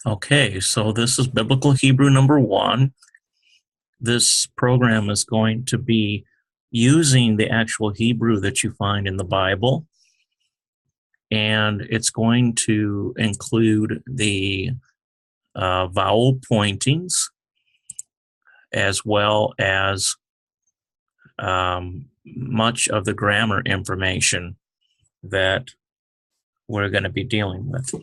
Okay, so this is Biblical Hebrew number 1. This program is going to be using the actual Hebrew that you find in the Bible, and it's going to include the vowel pointings as well as much of the grammar information that we're going to be dealing with.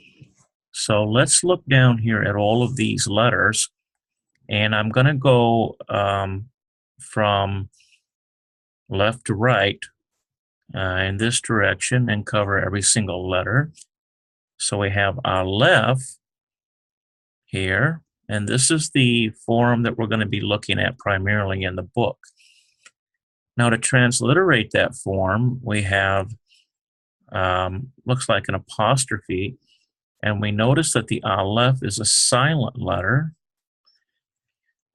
So let's look down here at all of these letters, and I'm going to go from left to right in this direction and cover every single letter. So we have Aleph here, and this is the form that we're going to be looking at primarily in the book. Now to transliterate that form, we have, looks like an apostrophe, and we notice that the Aleph is a silent letter.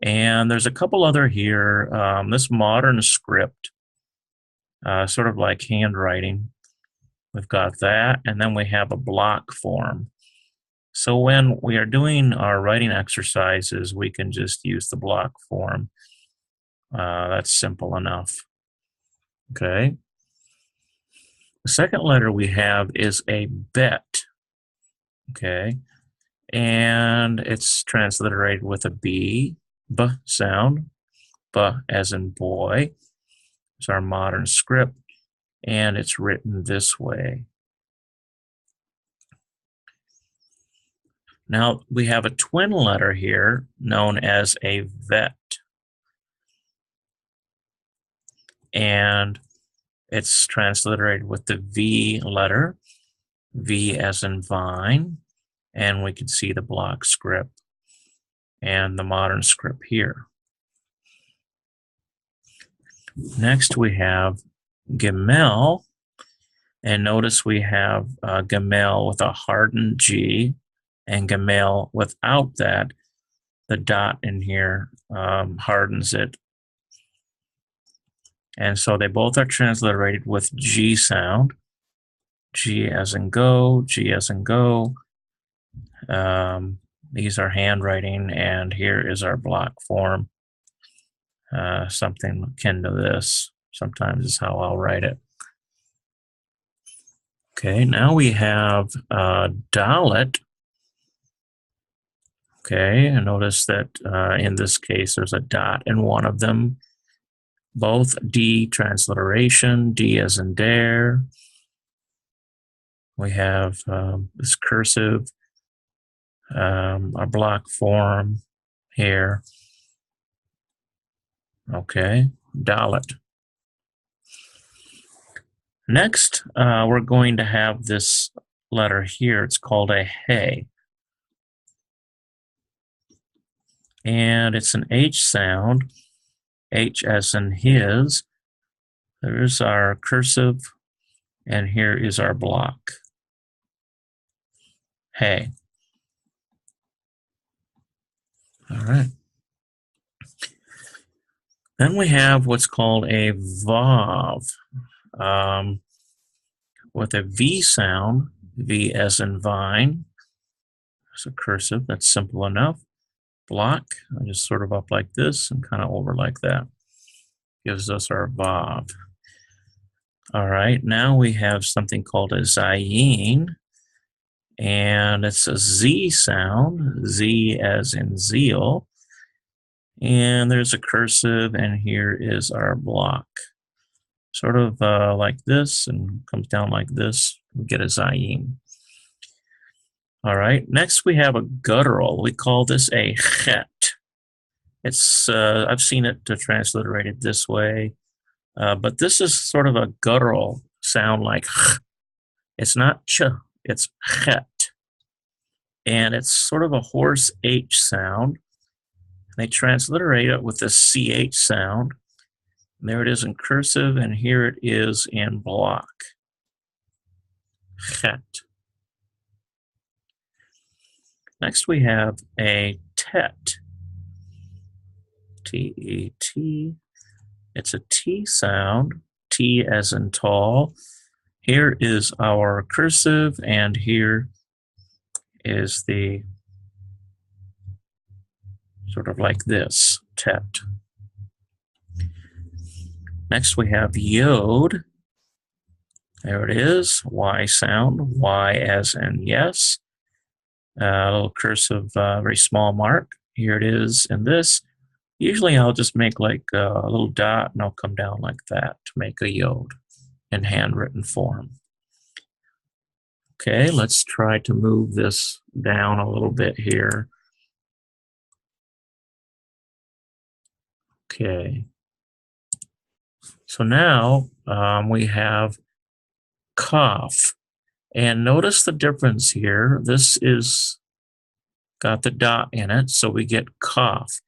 And there's a couple other here. This modern script, sort of like handwriting. We've got that, and then we have a block form. So when we are doing our writing exercises, we can just use the block form. That's simple enough. Okay. The second letter we have is a bet. Okay. And it's transliterated with a B sound, B as in boy. It's our modern script, and it's written this way. Now we have a twin letter here known as a vet, and it's transliterated with the V letter, V as in vine, and we can see the block script and the modern script here. Next we have Gimel, and notice we have Gimel with a hardened G and Gimel without that. The dot in here hardens it. And so they both are transliterated with G sound. G as in go, G as in go. These are handwriting, and here is our block form. Something akin to this. Sometimes is how I'll write it. Okay, now we have Dalet. Okay, and notice that in this case there's a dot in one of them. Both D transliteration, D as in dare. We have this cursive, our block form here. Okay, Dalet. Next, we're going to have this letter here. It's called a Hey. And it's an H sound, H as in his. There's our cursive, and here is our block. Hey. All right. Then we have what's called a Vav, with a V sound, V as in vine. There's a cursive, that's simple enough. Block, just sort of up like this and kind of over like that. Gives us our Vav. All right, now we have something called a Zayin, and it's a Z sound, Z as in zeal. And there's a cursive, and here is our block. Sort of like this, and comes down like this. We get a Zayin. All right, next we have a guttural. We call this a chet. It's I've seen it transliterated this way, but this is sort of a guttural sound like ch. It's not ch, it's chet. And it's sort of a hoarse H sound. They transliterate it with the CH sound. And there it is in cursive, and here it is in block. Chet. Next we have a tet. T-E-T. It's a T sound, T as in tall. Here is our cursive, and here is the sort of like this, tet. Next we have yod. There it is, Y sound, Y as in yes. A little cursive, very small mark. Here it is in this. Usually I'll just make like a little dot and I'll come down like that to make a yod in handwritten form. Okay, let's try to move this down a little bit here. Okay. So now we have cough. And notice the difference here. This is got the dot in it, so we get cough.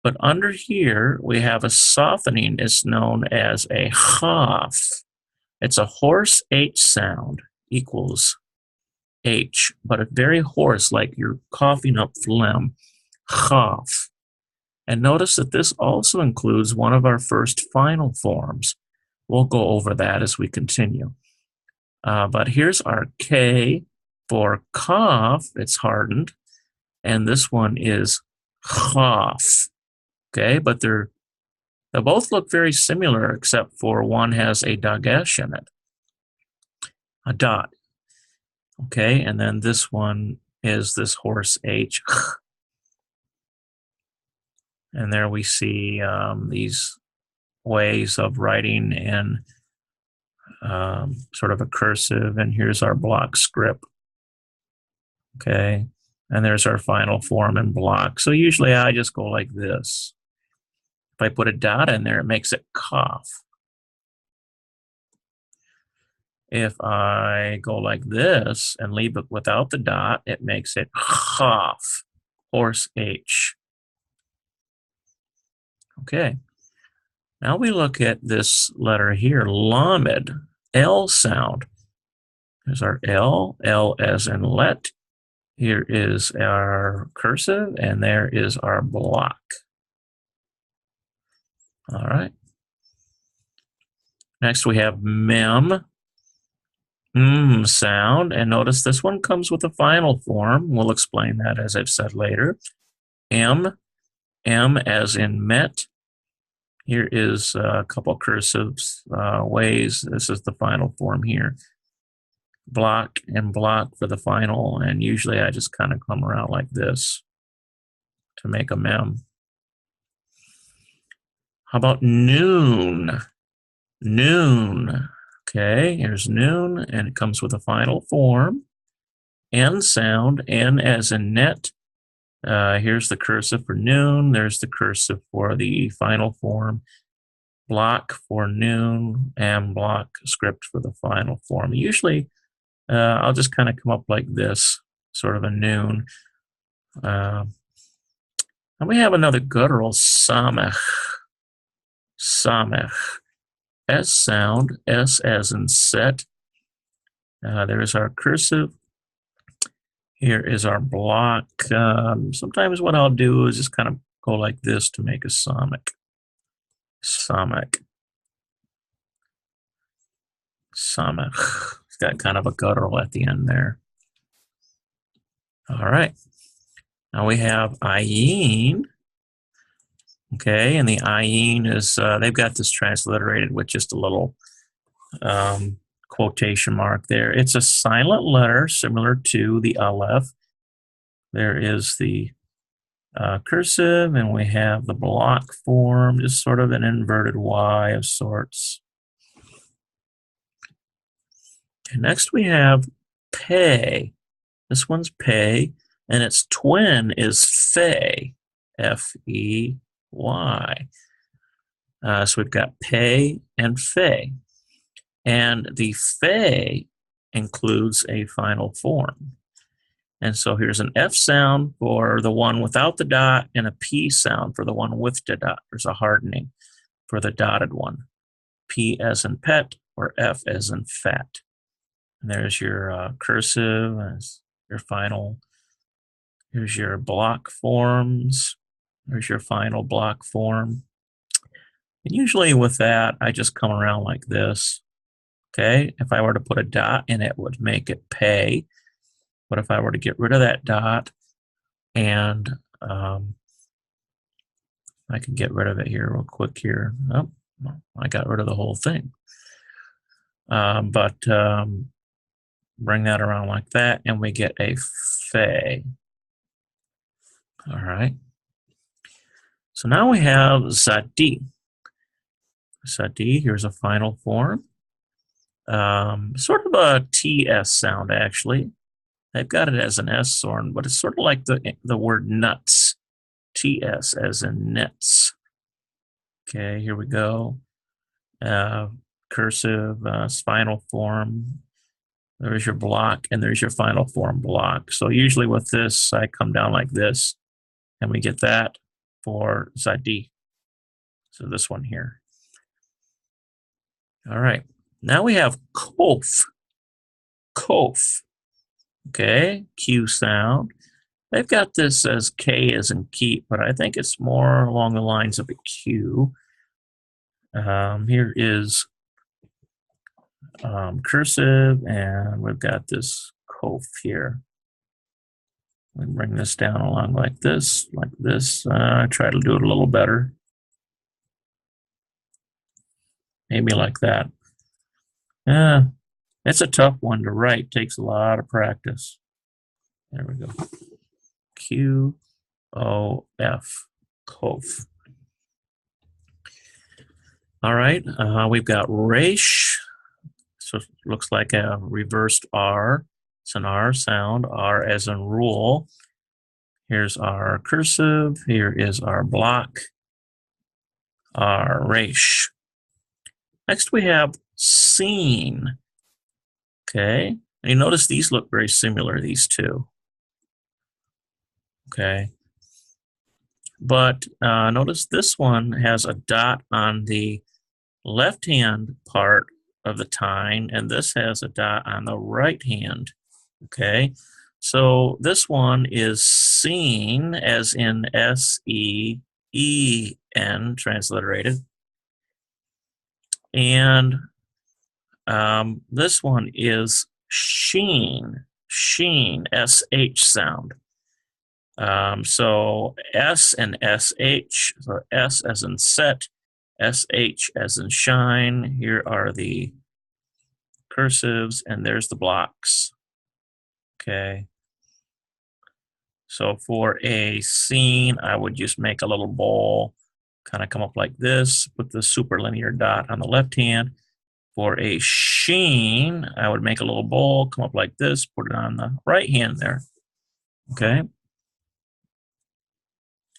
But under here, we have a softening. It's known as a hoff. It's a hoarse H sound, equals H, but a very hoarse, like you're coughing up phlegm, hoff. And notice that this also includes one of our first final forms. We'll go over that as we continue. But here's our K for cough, it's hardened, and this one is hoff. Okay, but they both look very similar, except for one has a dagesh in it, a dot. Okay, and then this one is this hoarse H. And there we see these ways of writing in sort of a cursive, and here's our block script. Okay, and there's our final form in block. So usually I just go like this. If I put a dot in there, it makes it cough. If I go like this and leave it without the dot, it makes it hoff, hoarse H. Okay, now we look at this letter here, lamed, L sound. There's our L, L as in let. Here is our cursive, and there is our block. All right. Next we have mem, sound, and notice this one comes with a final form. We'll explain that as I've said later. M as in met. Here is a couple cursives ways. This is the final form here. Block and block for the final, and usually I just kind of come around like this to make a mem. How about noon? Noon. Okay, here's noon, and it comes with a final form. N sound, N as in net. Here's the cursive for noon. There's the cursive for the final form. Block for noon, and block script for the final form. Usually, I'll just kind of come up like this, sort of a noon. And we have another guttural, samech. Samech. S sound, S as in set. There's our cursive. Here is our block. Sometimes what I'll do is just kind of go like this to make a samech. Samech. Samech. It's got kind of a guttural at the end there. All right. Now we have ayin. Okay, and the ayin is, they've got this transliterated with just a little quotation mark there. It's a silent letter similar to the aleph. There is the cursive, and we have the block form, just sort of an inverted Y of sorts. Okay, next we have pay. This one's pay, and its twin is fe, F-E-Y. So we've got pay and fe. And the fe includes a final form. And so here's an F sound for the one without the dot and a P sound for the one with the dot. There's a hardening for the dotted one. P as in pet or F as in fat. And there's your cursive, as your final. Here's your block forms. There's your final block form. And usually with that, I just come around like this. Okay, if I were to put a dot in it, would make it pay. But if I were to get rid of that dot and I can get rid of it here real quick here. Oh, I got rid of the whole thing. But bring that around like that, and we get a fe. All right. So now we have zadi. Zadi, here's a final form. Sort of a TS sound, actually. They've got it as an S sound, but it's sort of like the word nuts. TS as in nets. Okay, here we go. Cursive, final form. There's your block, and there's your final form block. So usually with this, I come down like this, and we get that for Zadi. So this one here. All right. Now we have kof. Kof. Okay, Q sound. They've got this as K as in keep, but I think it's more along the lines of a Q. Here is cursive, and we've got this kof here. We bring this down along like this, try to do it a little better. Maybe like that. It's a tough one to write. Takes a lot of practice. There we go. Q-O-F, kof. All right, we've got resh. So it looks like a reversed R. It's an R sound, R as in rule. Here's our cursive. Here is our block, our resh. Next we have seen. Okay, and you notice these look very similar, these two. Okay, but notice this one has a dot on the left-hand part of the tine, and this has a dot on the right hand. Okay, so this one is seen as in S-E-E-N, transliterated. And this one is sheen, S-H sound. So S and S-H, so S as in set, S-H as in shine. Here are the cursives, and there's the blocks. Okay. So for a scene, I would just make a little bowl, kind of come up like this, put the superlinear dot on the left hand. For a sheen, I would make a little bowl, come up like this, put it on the right hand there. Okay.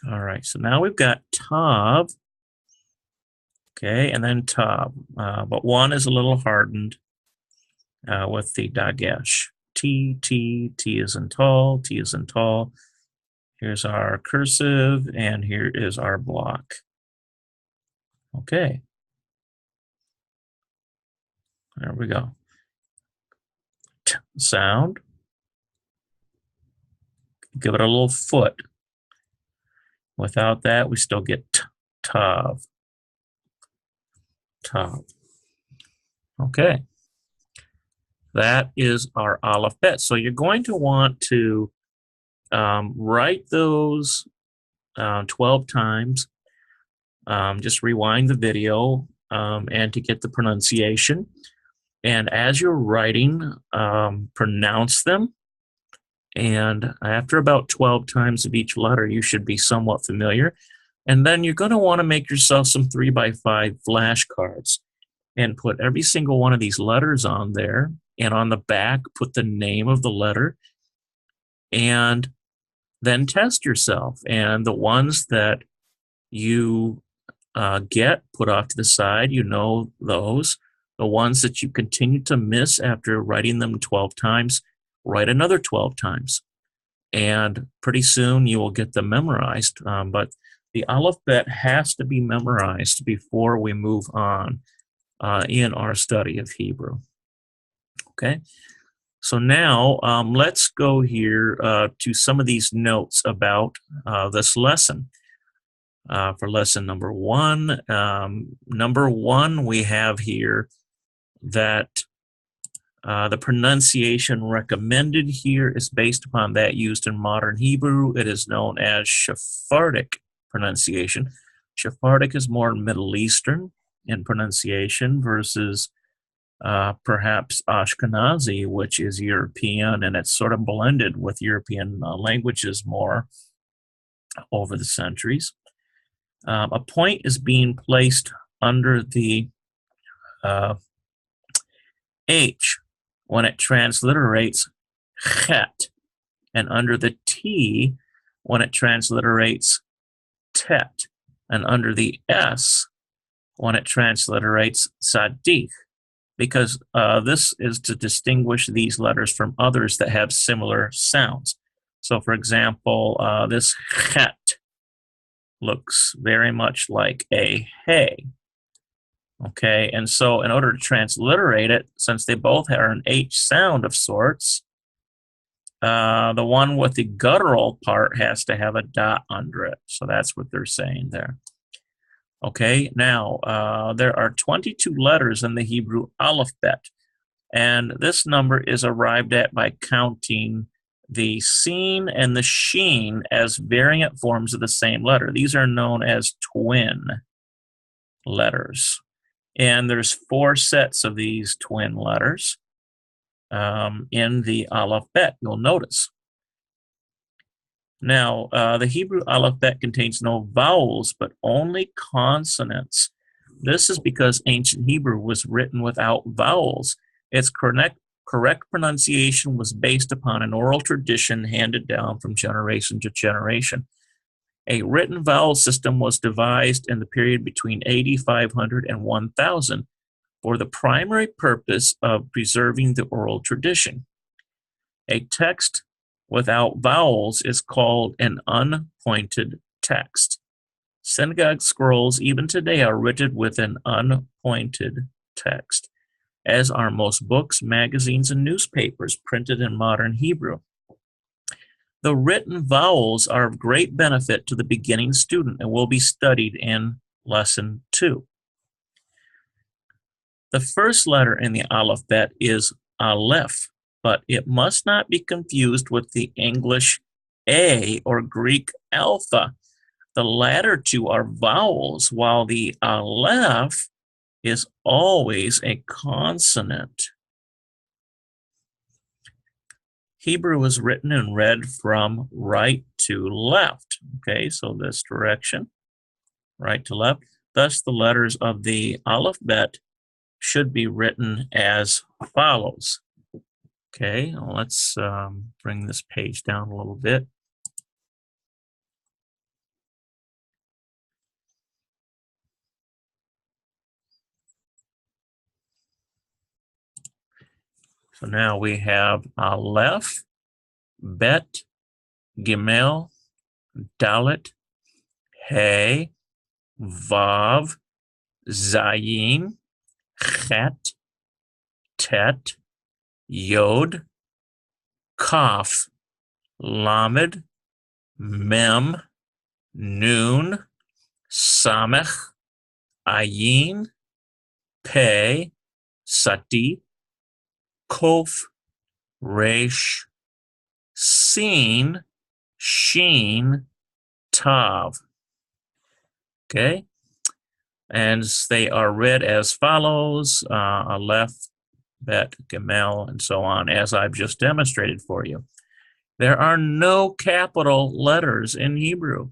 All right, so now we've got tav. Okay, and then tav, but one is a little hardened with the dagesh. T is in tall, T is in tall. Here's our cursive, and here is our block. Okay. There we go. T sound. Give it a little foot. Without that, we still get tav. Tav. Okay. That is our aleph bet. So you're going to want to write those 12 times. Just rewind the video and to get the pronunciation. And as you're writing, pronounce them. And after about 12 times of each letter, you should be somewhat familiar. And then you're going to want to make yourself some 3x5 flashcards and put every single one of these letters on there. And on the back, put the name of the letter. And then test yourself. And the ones that you get put off to the side, you know those. The ones that you continue to miss after writing them 12 times, write another 12 times. And pretty soon you will get them memorized. But the alphabet has to be memorized before we move on in our study of Hebrew. Okay, so now let's go here to some of these notes about this lesson. For lesson number one, we have here that the pronunciation recommended here is based upon that used in modern Hebrew. It is known as Sephardic pronunciation. Sephardic is more Middle Eastern in pronunciation versus perhaps Ashkenazi, which is European, and it's sort of blended with European languages more over the centuries. A point is being placed under the H when it transliterates chet, and under the T when it transliterates tet, and under the S when it transliterates tzaddik, because this is to distinguish these letters from others that have similar sounds. So, for example, this chet looks very much like a hey. Okay, and so in order to transliterate it, since they both are an H sound of sorts, the one with the guttural part has to have a dot under it. So that's what they're saying there. Okay, now there are 22 letters in the Hebrew alphabet, and this number is arrived at by counting the seen and the sheen as variant forms of the same letter. These are known as twin letters. And there's 4 sets of these twin letters in the alphabet, you'll notice. Now, the Hebrew alphabet contains no vowels, but only consonants. This is because ancient Hebrew was written without vowels. Its correct pronunciation was based upon an oral tradition handed down from generation to generation. A written vowel system was devised in the period between 8500 and 1000 for the primary purpose of preserving the oral tradition. A text without vowels is called an unpointed text. Synagogue scrolls even today are written with an unpointed text, as are most books, magazines, and newspapers printed in modern Hebrew. The written vowels are of great benefit to the beginning student and will be studied in Lesson 2. The first letter in the alphabet is Aleph, but it must not be confused with the English A or Greek alpha. The latter two are vowels, while the Aleph is always a consonant. Hebrew is written and read from right to left. Okay, so this direction, right to left. Thus, the letters of the alphabet should be written as follows. Okay, let's bring this page down a little bit. So now we have Aleph, Bet, Gimel, Dalet, Hey, Vav, Zayin, Chet, Tet, Yod, Kaf, Lamed, Mem, Nun, Samech, Ayin, Pei, Sati, Kof, Resh, Sin, Sheen, Tav. Okay, and they are read as follows: Aleph, Bet, Gimel, and so on, as I've just demonstrated for you. There are no capital letters in Hebrew.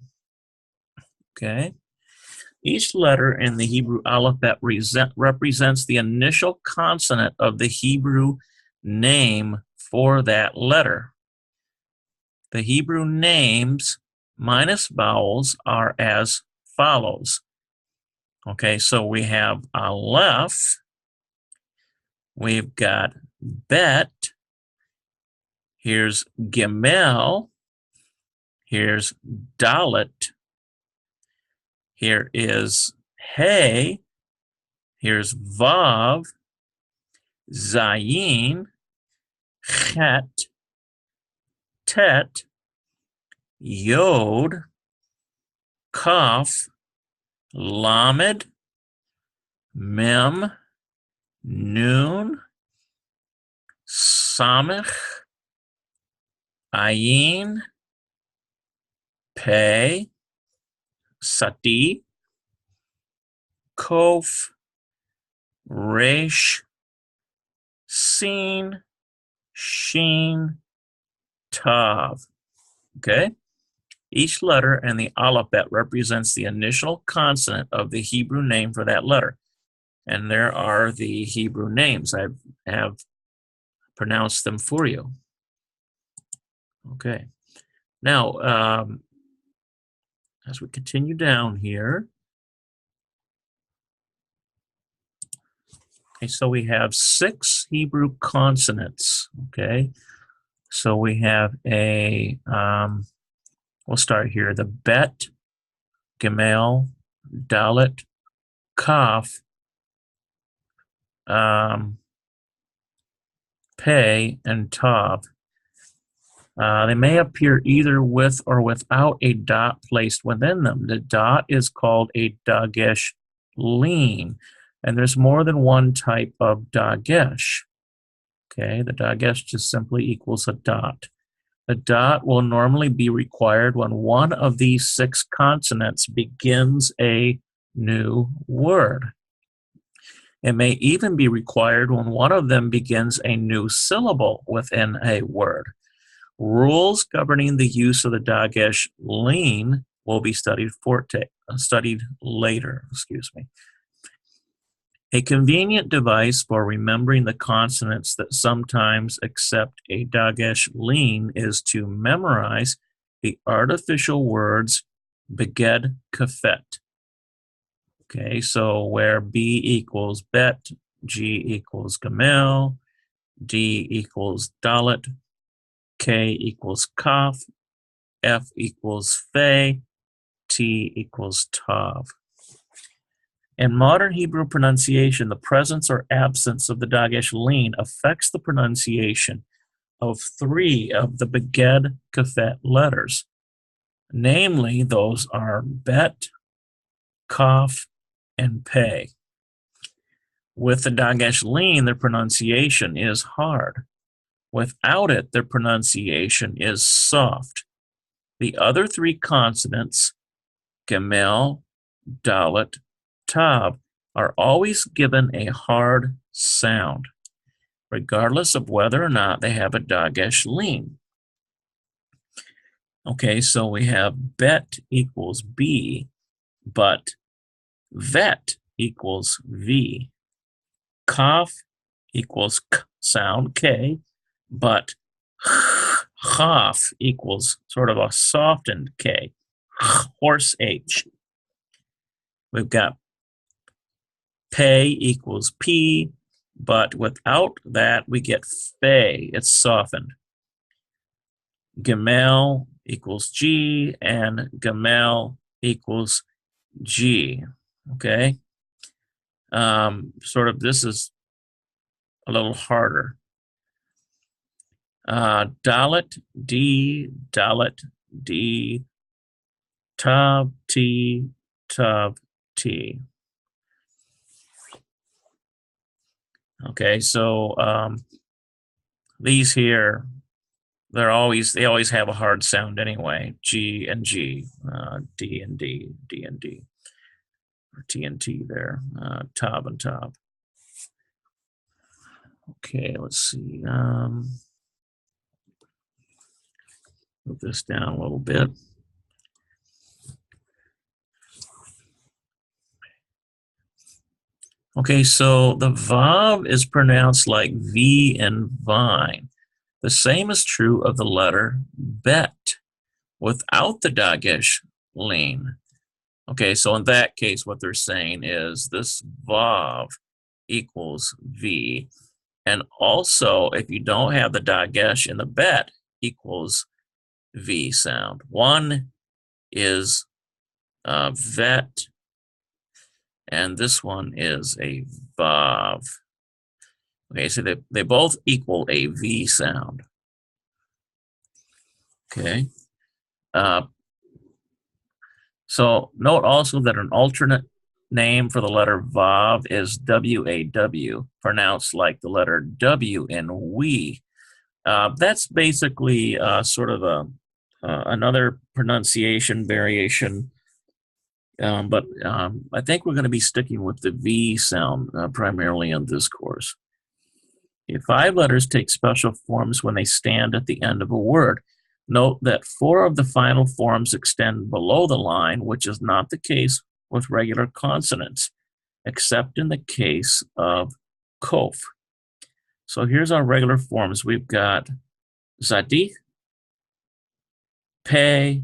Okay. Each letter in the Hebrew alphabet represents the initial consonant of the Hebrew name for that letter. The Hebrew names minus vowels are as follows. Okay, so we have Aleph, we've got Bet, here's Gimel, here's Dalet, here is Hey, here's Vav, Zayin, Chet, Tet, Yod, Kaf, Lamed, Mem, Nun, Samech, Ayin, Pei, Sati, kof, resh, sin, shin, tav. Okay? Each letter in the alphabet represents the initial consonant of the Hebrew name for that letter. And there are the Hebrew names. I have pronounced them for you. Okay. Now, as we continue down here, okay, so we have 6 Hebrew consonants. Okay. So we have we'll start here, the bet, Gimel, Dalet, Kaf, Pei, and Tav. They may appear either with or without a dot placed within them. The dot is called a dagesh lean, and there's more than one type of dagesh. Okay, the dagesh just simply equals a dot. The dot will normally be required when one of these 6 consonants begins a new word. It may even be required when one of them begins a new syllable within a word. Rules governing the use of the dagesh lean will be studied later. A convenient device for remembering the consonants that sometimes accept a dagesh lean is to memorize the artificial words beged kafet. Okay, so where B equals bet, G equals gamel, D equals dalet, K equals kaf, F equals fe, T equals tav. In modern Hebrew pronunciation, the presence or absence of the dagesh lean affects the pronunciation of 3 of the beged kafet letters. Namely, those are bet, kaf, and pei. With the dagesh lean, their pronunciation is hard. Without it, their pronunciation is soft. The other 3 consonants, Gemel, Dalet, Tav, are always given a hard sound, regardless of whether or not they have a dagesh lean. Okay, so we have bet equals B, but vet equals V. Kaf equals K sound, K, but chaf equals sort of a softened K, hoarse H. We've got pei equals P, but without that we get fe, it's softened. Gemel equals G, and gamel equals G. Okay? Sort of this is a little harder. Dalet, D, Tav, T, Tav, T. Okay, so these here, they always have a hard sound anyway. G and G, D and D, D and D, or T and T there, Tav and Tav. Okay, let's see. Move this down a little bit. Okay, so the Vav is pronounced like V in vine. The same is true of the letter bet without the dagesh lean. Okay, so in that case, what they're saying is this Vav equals V. And also, if you don't have the dagesh in the bet, equals V sound. One is vet, and this one is a Vav. Okay, so they both equal a V sound. Okay. So note also that an alternate name for the letter Vav is W-A-W, pronounced like the letter W in we. That's basically sort of another pronunciation variation but I think we're going to be sticking with the V sound primarily in this course. Okay, 5 letters take special forms when they stand at the end of a word. Note that 4 of the final forms extend below the line, which is not the case with regular consonants, except in the case of kof. So here's our regular forms. We've got zadik, pei,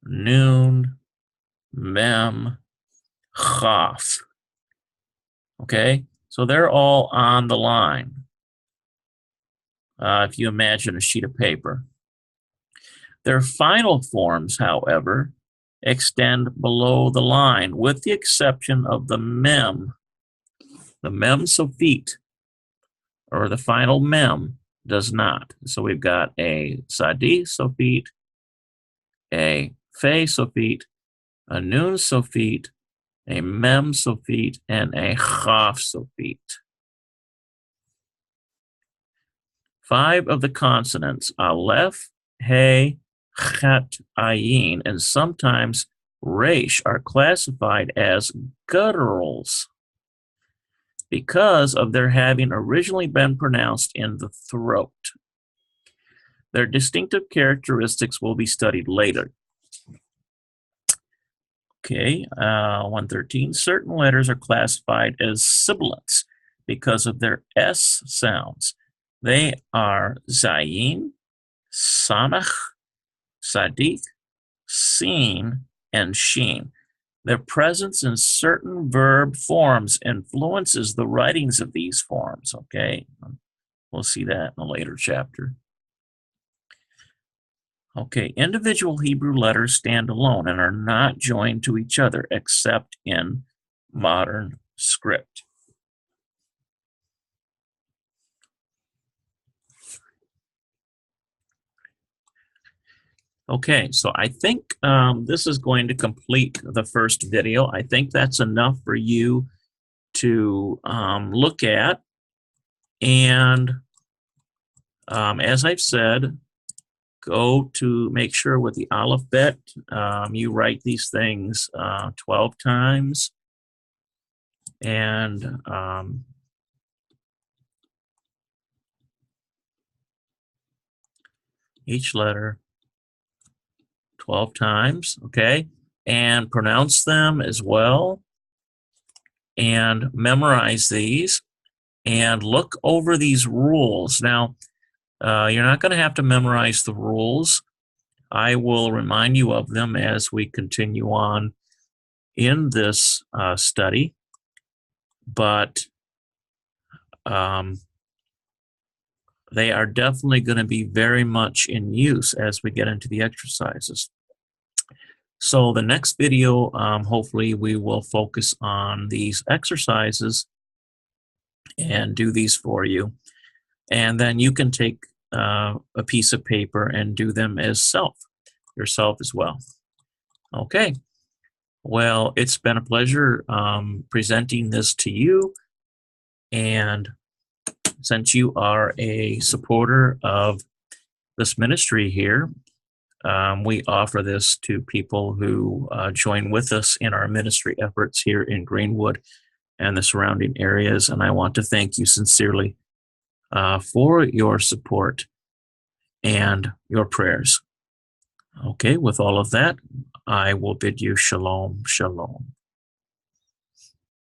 noon, mem, chaf. Okay, so they're all on the line. If you imagine a sheet of paper. Their final forms, however, extend below the line, with the exception of the mem. The mem sophete, or the final mem, does not. So we've got a sadi sophete, a fe sophete, a nun sophete, a mem sophete, and a chaf sophete. 5 of the consonants, aleph, he, chet, ayin, and sometimes resh, are classified as gutturals because of their having originally been pronounced in the throat. Their distinctive characteristics will be studied later. Okay, 113. Certain letters are classified as sibilants because of their S sounds. They are zayin, samach, sadik, sin, and sheen. Their presence in certain verb forms influences the writings of these forms, okay? We'll see that in a later chapter. Okay, individual Hebrew letters stand alone and are not joined to each other except in modern script. Okay, so I think this is going to complete the first video. I think that's enough for you to look at. And as I've said, go to make sure with the alphabet, you write these things 12 times. And each letter 12 times, okay? And pronounce them as well. And memorize these. And look over these rules. Now, you're not going to have to memorize the rules. I will remind you of them as we continue on in this study. But they are definitely going to be very much in use as we get into the exercises. So the next video, hopefully we will focus on these exercises and do these for you. And then you can take a piece of paper and do them as yourself as well. Okay. Well, it's been a pleasure presenting this to you. And since you are a supporter of this ministry here, we offer this to people who join with us in our ministry efforts here in Greenwood and the surrounding areas. And I want to thank you sincerely for your support and your prayers. Okay, with all of that, I will bid you shalom, shalom.